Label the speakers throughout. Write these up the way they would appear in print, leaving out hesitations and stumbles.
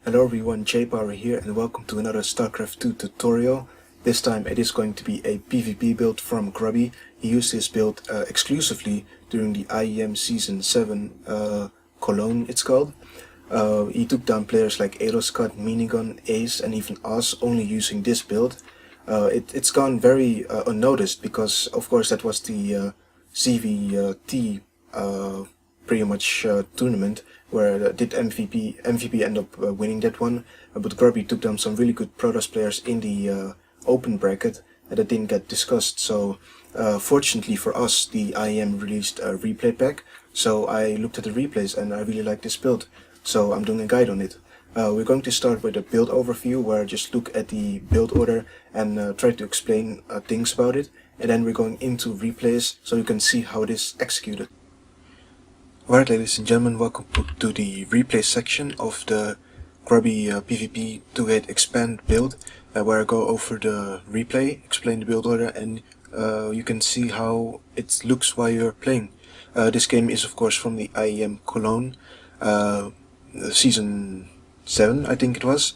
Speaker 1: Hello everyone, JPower here and welcome to another StarCraft 2 tutorial. This time it is going to be a PvP build from Grubby. He used this build exclusively during the IEM Season 7 Cologne, it's called. He took down players like Scott, Minigun, Ace and even Oz only using this build. It's gone very unnoticed because of course that was the CVT pretty much tournament where did MVP end up winning that one, but Grubby took down some really good Protoss players in the open bracket that didn't get discussed. So fortunately for us, the IEM released a replay pack, so I looked at the replays and I really like this build, so I'm doing a guide on it. We're going to start with a build overview where I just look at the build order and try to explain things about it, and then we're going into replays so you can see how it is executed. Alright, ladies and gentlemen, welcome to the replay section of the Grubby PvP 2.8 expand build, where I go over the replay, explain the build order, and you can see how it looks while you're playing. This game is of course from the IEM Cologne, Season 7 I think it was.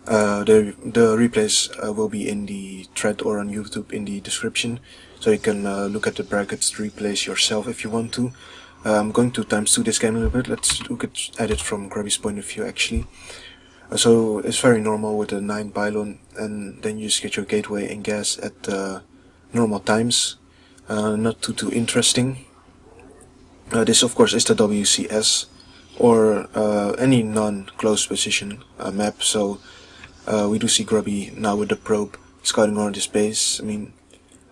Speaker 1: The replays will be in the thread or on YouTube in the description, so you can look at the brackets replays yourself if you want to. I'm going to ×2 this game a little bit. Let's look at it from Grubby's point of view actually. So it's very normal with a 9 pylon, and then you just get your gateway and gas at normal times. Not too interesting. This of course is the WCS or any non-close position map. So we do see Grubby now with the probe scouting around his base. I mean,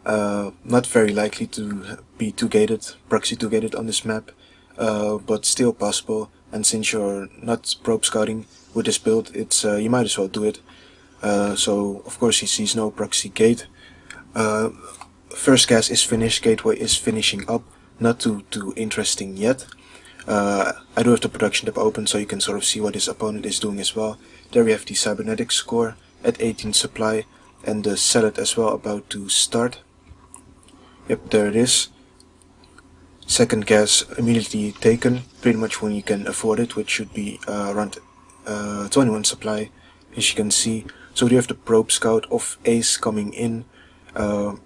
Speaker 1: not very likely to be proxy 2-gated on this map, but still possible, and since you're not probe scouting with this build, it's you might as well do it. So of course he sees no proxy gate. First gas is finished, gateway is finishing up, not too interesting yet. I do have the production tab open so you can sort of see what his opponent is doing as well. There we have the cybernetics core at 18 supply and the zealot as well about to start. Yep, there it is. Second gas immediately taken, pretty much when you can afford it, which should be around 21 supply, as you can see. So we have the probe scout of Ace coming in. The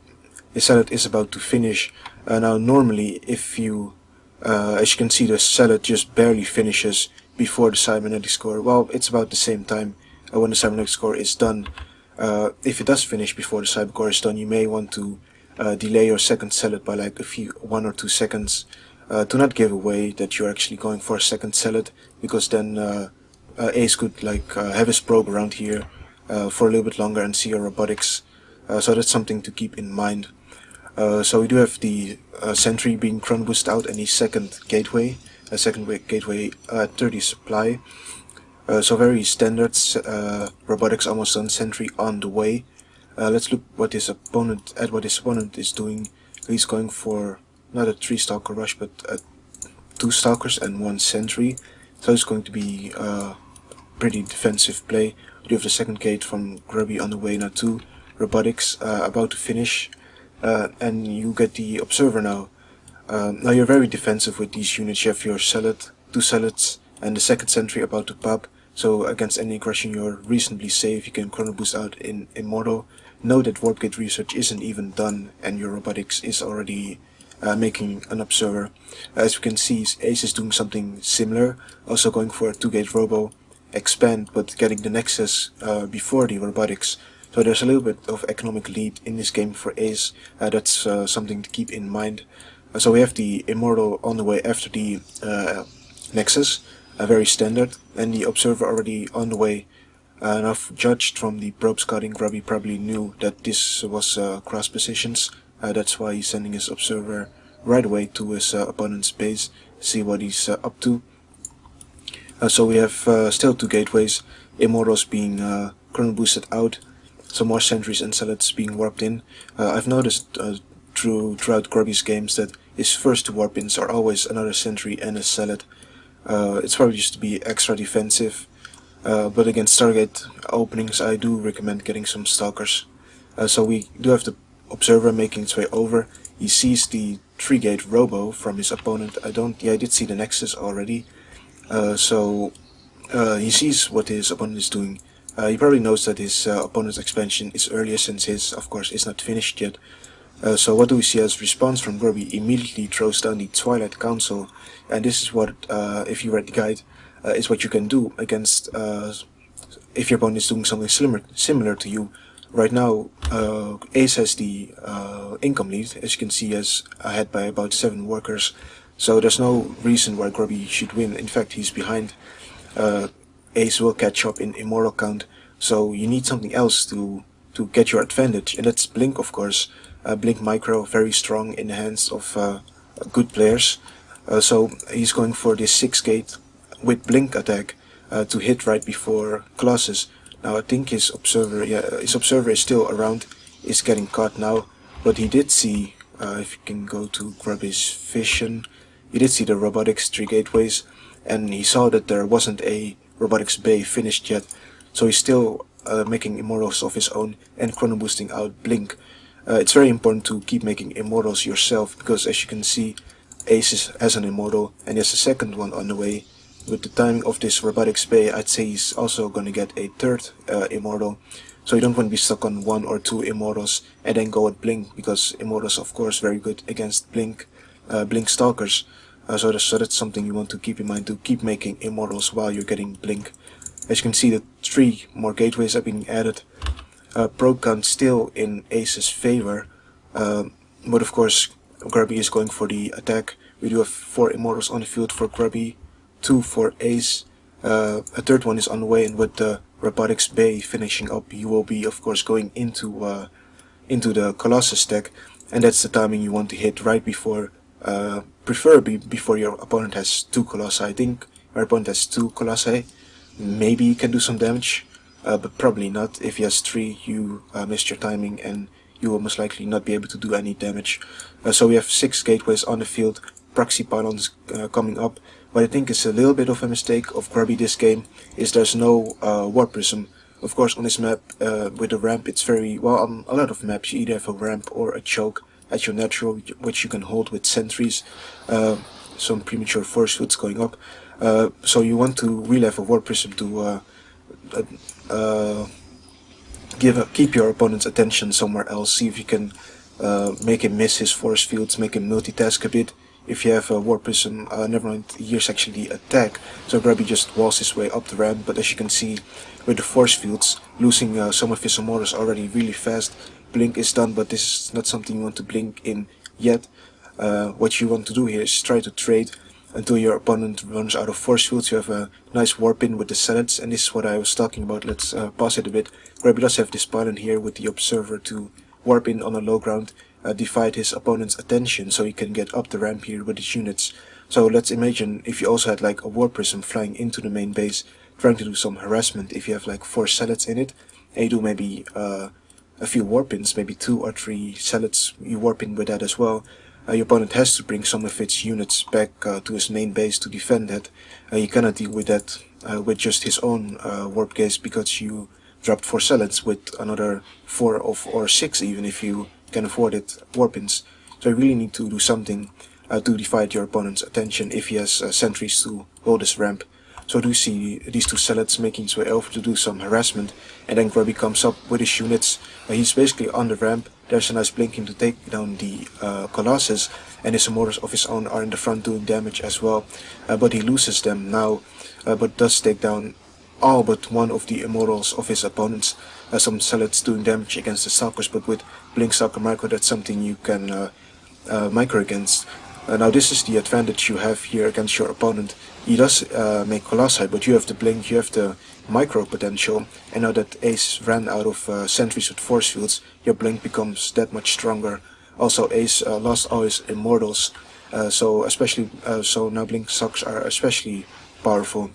Speaker 1: zealot is about to finish. Now normally if you, as you can see, the zealot just barely finishes before the cybernetics core. Well, it's about the same time when the cybernetics core is done. If it does finish before the cybercore is done, you may want to delay your second zealot by like 1 or 2 seconds to not give away that you're actually going for a second zealot, because then Ace could like have his probe around here for a little bit longer and see your robotics. So that's something to keep in mind. So we do have the sentry being chrono boost out and the second gateway, at 30 supply. So very standard, robotics almost done, sentry on the way. Let's look what his opponent is doing. He's going for not a 3 stalker rush, but 2 stalkers and 1 sentry. So it's going to be pretty defensive play. You have the second gate from Grubby on the way now too. Robotics about to finish, and you get the observer now. Now you're very defensive with these units. You have your zealot, 2 zealots, and the second sentry about to pop. So against any aggression you're reasonably safe. You can chrono boost out in Immortal. Know that warp gate research isn't even done and your robotics is already making an observer. As we can see, Ace is doing something similar, also going for a 2-gate robo expand, but getting the nexus before the robotics. So there's a little bit of economic lead in this game for Ace. That's something to keep in mind. So we have the Immortal on the way after the nexus. Very standard, and the observer already on the way. Now, judged from the probe scouting, Grubby probably knew that this was cross positions. That's why he's sending his observer right away to his opponent's base, see what he's up to. So we have still 2 gateways, Immortals being chrono boosted out, some more sentries and zealots being warped in. I've noticed throughout Grubby's games that his first 2 warp-ins are always another sentry and a zealot. It's probably just to be extra defensive, but against Stargate openings I do recommend getting some stalkers. So we do have the observer making its way over. He sees the 3-gate robo from his opponent. I did see the nexus already. So he sees what his opponent is doing. He probably knows that his opponent's expansion is earlier since his, of course, is not finished yet. So what do we see as response from Grubby? Immediately throws down the Twilight Council, and this is what, if you read the guide, is what you can do against if your opponent is doing something similar to you. Right now, Ace has the income lead, as you can see, as ahead by about 7 workers. So there's no reason why Grubby should win. In fact, he's behind. Ace will catch up in immortal count. So you need something else to get your advantage, and that's Blink, of course. Blink Micro, very strong in the hands of good players. So he's going for this 6 gate with Blink attack to hit right before Colossus. Now I think his observer is still around, is getting caught now, but he did see, if you can go to Grubby's vision, he did see the robotics 3 gateways, and he saw that there wasn't a robotics bay finished yet, so he's still making immortals of his own and chrono boosting out Blink. It's very important to keep making immortals yourself, because as you can see, Ace has an immortal and he has a second one on the way. With the timing of this robotics bay, I'd say he's also gonna get a third immortal. So you don't want to be stuck on 1 or 2 immortals and then go with Blink, because immortals of course very good against Blink stalkers. So that's something you want to keep in mind, to keep making immortals while you're getting Blink. As you can see, the 3 more gateways are being added. Probe count still in Ace's favor, but of course Grubby is going for the attack. We do have 4 immortals on the field for Grubby, 2 for Ace, a third one is on the way, and with the robotics bay finishing up, you will be of course going into the Colossus deck, and that's the timing you want to hit right before, preferably before your opponent has 2 Colossi. I think your opponent has 2 Colossi, maybe you can do some damage, but probably not. If he has 3, you missed your timing and you will most likely not be able to do any damage. So we have 6 gateways on the field, proxy pylons coming up. What I think is a little bit of a mistake of Grubby this game is there's no warp prism. Of course, on this map with the ramp, it's very well, on a lot of maps you either have a ramp or a choke at your natural, which you can hold with sentries. Some premature force fields going up. So you want to really have a warp prism to keep your opponent's attention somewhere else. See if you can make him miss his force fields, make him multitask a bit. If you have a warp prism, never mind, here's actually the attack. So Grubby just walls his way up the ramp, but as you can see with the force fields, losing some of his immortals already really fast. Blink is done, but this is not something you want to blink in yet. What you want to do here is try to trade until your opponent runs out of force fields. You have a nice warp in with the zealots, and this is what I was talking about. Let's pause it a bit. Grubby does have this pylon here with the observer to warp in on a low ground, divide his opponent's attention so he can get up the ramp here with his units. So let's imagine if you also had like a warp prism flying into the main base, trying to do some harassment. If you have like 4 zealots in it, and you do maybe a few warp ins, maybe 2 or 3 zealots, you warp in with that as well. Your opponent has to bring some of its units back to his main base to defend that. He cannot deal with that with just his own warp gaze, because you dropped 4 zealots with another 4 or 6 even if you can afford it, warp-ins. So you really need to do something to divide your opponent's attention if he has sentries to hold his ramp. So do you see these 2 zealots making his way over to do some harassment, and then Grubby comes up with his units. He's basically on the ramp. There's a nice blinking to take down the Colossus, and his immortals of his own are in the front doing damage as well. But he loses them now, but does take down all but one of the immortals of his opponents. Some zealots doing damage against the stalkers, but with Blink Stalker Micro, that's something you can micro against. Now this is the advantage you have here against your opponent. He does make Colossi, but you have the Blink, you have the micro potential, and now that Ace ran out of sentries with force fields, your Blink becomes that much stronger. Also Ace lost all his immortals, so now Blink Stalkers are especially powerful.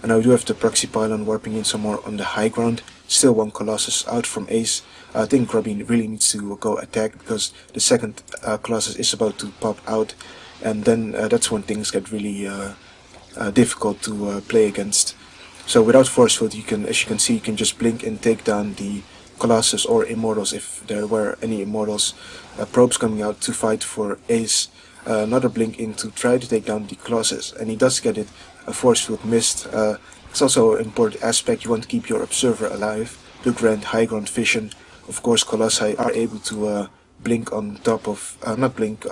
Speaker 1: And now we do have the proxy pylon warping in some more on the high ground. Still 1 Colossus out from Ace. I think Grubby really needs to go attack, because the second Colossus is about to pop out, and then that's when things get really difficult to play against. So without force field, you can, as you can see, you can just blink and take down the Colossus or immortals if there were any immortals. Probes coming out to fight for Ace. Another blink in to try to take down the Colossus, and he does get it. A force field missed. It's also an important aspect. You want to keep your observer alive to grant high ground vision. Of course, Colossi are able to blink on top of, not blink,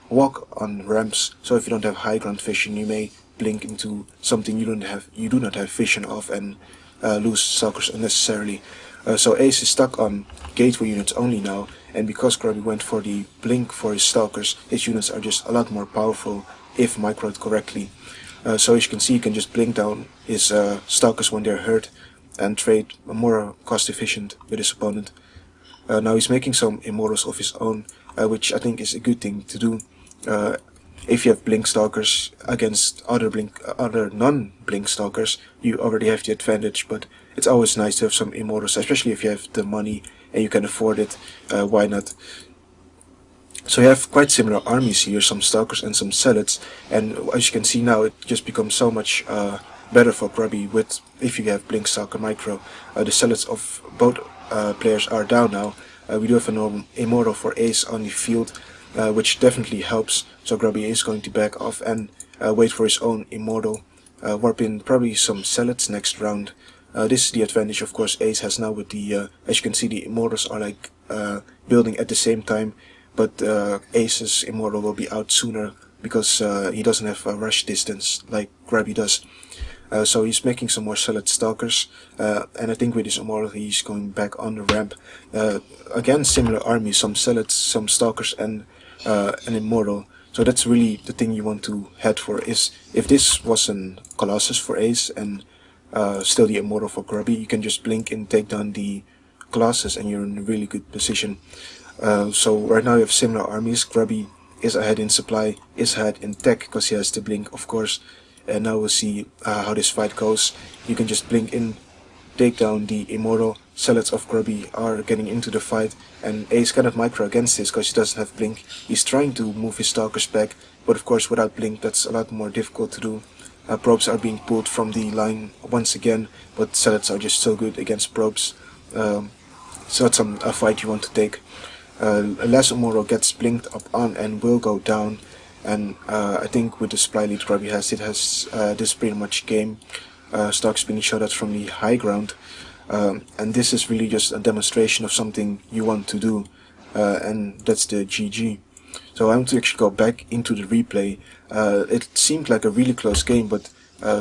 Speaker 1: walk on ramps. So if you don't have high ground vision, you may blink into something you do not have vision of, and lose stalkers unnecessarily. So Ace is stuck on gateway units only now, and because Grubby went for the blink for his stalkers, his units are just a lot more powerful if microed correctly. So as you can see, you can just blink down his stalkers when they're hurt and trade more cost efficient with his opponent. Now he's making some immortals of his own, which I think is a good thing to do. If you have blink stalkers against other non-blink stalkers, you already have the advantage, but it's always nice to have some immortals, especially if you have the money and you can afford it. Why not? So you have quite similar armies here, some stalkers and some zealots, and as you can see now, it just becomes so much better for Grubby with if you have blink stalker micro. The zealots of both players are down now. We do have a normal immortal for Ace on the field, which definitely helps. So Grubby is going to back off and wait for his own immortal, warp in probably some zealots next round. This is the advantage, of course, Ace has now with the, as you can see, the immortals are like building at the same time, but Ace's immortal will be out sooner because he doesn't have a rush distance like Grubby does. So he's making some more zealot stalkers, and I think with his immortal he's going back on the ramp. Again, similar armies, some zealots, some stalkers, and an immortal. So that's really the thing you want to head for. Is if this was an Colossus for Ace and still the immortal for Grubby, you can just blink and take down the Colossus and you're in a really good position. So right now you have similar armies. Grubby is ahead in supply, is ahead in tech because he has the blink, of course. And now we'll see how this fight goes. You can just blink in, take down the immortal. Zealots of Grubby are getting into the fight, and Ace cannot micro against this because he doesn't have blink. He's trying to move his stalkers back, but of course without blink that's a lot more difficult to do. Probes are being pulled from the line once again, but zealots are just so good against probes. It's not a fight you want to take. Last immortal gets blinked up on and will go down. And I think with the supply lead Grubby has, this pretty much game. Stalkers being shot at from the high ground. And this is really just a demonstration of something you want to do. And that's the GG. So I want to actually go back into the replay. It seemed like a really close game, but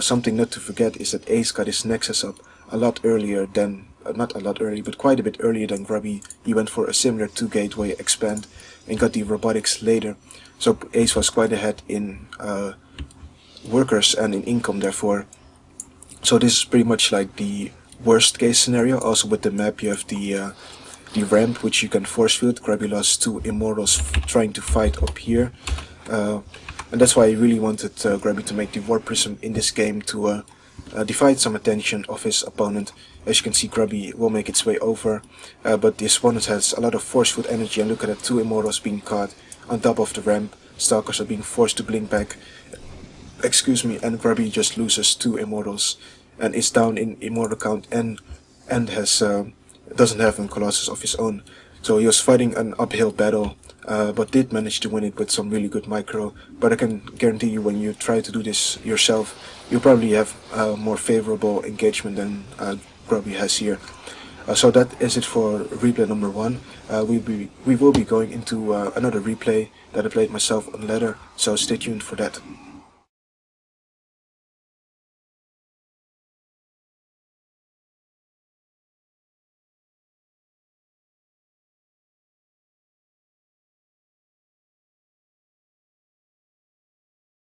Speaker 1: something not to forget is that Ace got his Nexus up a lot earlier than, not a lot early, but quite a bit earlier than Grubby. He went for a similar 2-gateway expand and got the robotics later. So Ace was quite ahead in workers and in income therefore. So this is pretty much like the worst case scenario. Also with the map you have the ramp which you can force field. Grubby lost 2 immortals trying to fight up here. And that's why I really wanted Grubby to make the War Prism in this game to divide some attention of his opponent. As you can see, Grubby will make its way over, but the opponent has a lot of force field energy, and look at that, 2 immortals being caught on top of the ramp. Stalkers are being forced to blink back, excuse me, and Grubby just loses 2 immortals and is down in immortal count and has doesn't have a Colossus of his own. So he was fighting an uphill battle, but did manage to win it with some really good micro. But I can guarantee you, when you try to do this yourself, you'll probably have more favorable engagement than Grubby has here. So that is it for replay number 1. We will be going into another replay that I played myself on ladder, so stay tuned for that.